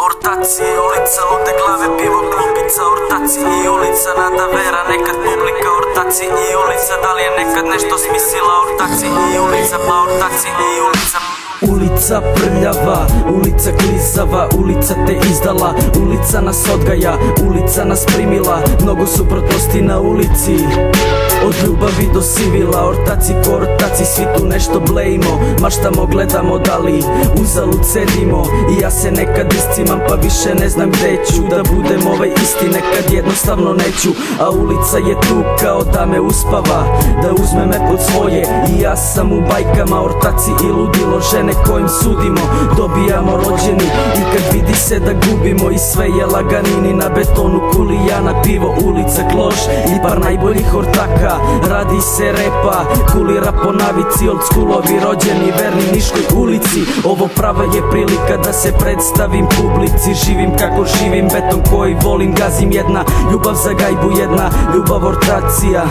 Ortaci i ulica, lude glave, pivo, klupica. Ortaci i ulica, nada vera, nekad publika. Ortaci i ulica, da li je nekad nešto smislila? Ortaci i ulica, pa ortaci i ulica. Ulica prljava, ulica klizava, ulica te izdala, ulica nas odgaja, ulica nas primila. Mnogo suprotnosti na ulici, od ljubavi do sivila. Ortaci ko ortaci, svi tu nešto blejimo, maštamo, gledamo, da li uzalud sedimo. I ja se nekad iscimam pa više ne znam gde ću, da budem ovaj isti nekad jednostavno neću. A ulica je tu kao da me uspava, da uzme me pod svoje. I ja sam u bajkama, ortaci i ludilo, žene kojim sudimo, dobijamo rođeni. I kad vidi se da gubimo i sve je laganini, na betonu kulijana, pivo, ulica, kloš i par najboljih ortaka. Radi se repa, kulira po navici, old schoolovi rođeni, verni Niškoj ulici. Ovo prava je prilika da se predstavim publici, živim kako živim, beton koji volim, gazim. Jedna ljubav za gajbu, jedna ljubav ortacija,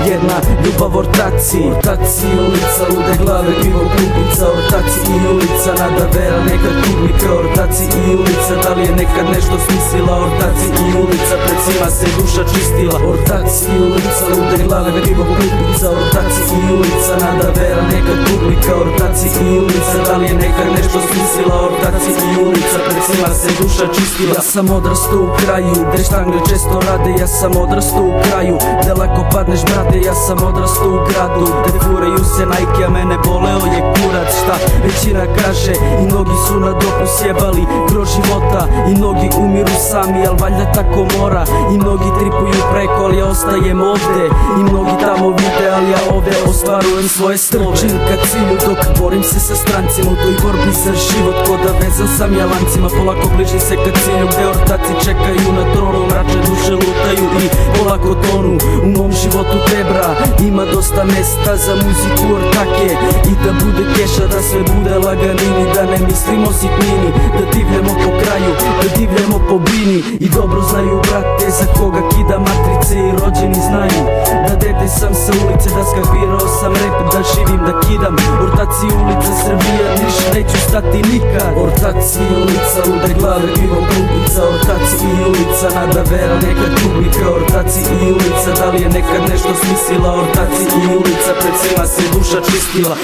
jedna ljubav ortaci. Ortaci i ulica, lude glave, pivo, klupica. Ortaci i ulica, nada vera, nekad publika. Ortaci i ulica, da li je nekad nešto smislila? Ortaci i ulica, pred svima se duša čistila. Ortaci i ulica, lude glave, pivo, klupica. Ortaci i ulica, nada vera, nekad publika. Ortaci i ulica, da li je nekad nešto smislila? Ortaci i ulica, pred svima se duša čistila. Ja sam odrastao u kraju, gde štangle često rade. Ja sam odrastao u kraju, gde lako padneš brate. Ja sam odrastao u gradu, gde fureju se Nike, a mene boleo je kurac. Šta većina kaže, i mnogi su na dopu sjebali gro života, i mnogi umiru sami, al valjda tako mora. I mnogi tripuju preko, al ja ostajem ovde. I mnogi tamo vide, al ja ovde ostvarujem svoje snove. Trčim ka cilju dok borim se sa strancima, u toj borbi za život ko da vezan sam ja lancima. Polako bližim se ka cilju gde ortaci čekaju na tronu, mračne duše lutaju i polako tonu. U mom životu tebra ima dosta mesta za muziku ortake, i da bude keša, da sve bude laganini, da ne mislimo sitnini, da divljamo po kraju, da divljamo po bini. I dobro znaju brate za koga kida matrice, i rođeni znaju da dete sam sa ulice, da skapirao sam rep, da živim, da kidam. Ortaci ulica, Srbija, Niš, neću stati nikad. Ortaci ulica, lude glave, pivo, klupica. Ortaci i ulica, nada vera, nekad publika. Ortaci i ulica, da li je nekad nešto smislila? Ortaci i ulica, pred svima se duša čistila.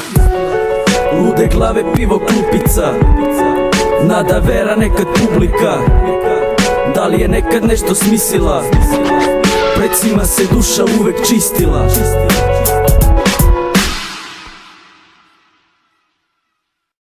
Lude glave, pivo, klupica. Nada vera, nekad publika. Da li je nekad nešto smislila? Pred svima se duša uvek čistila.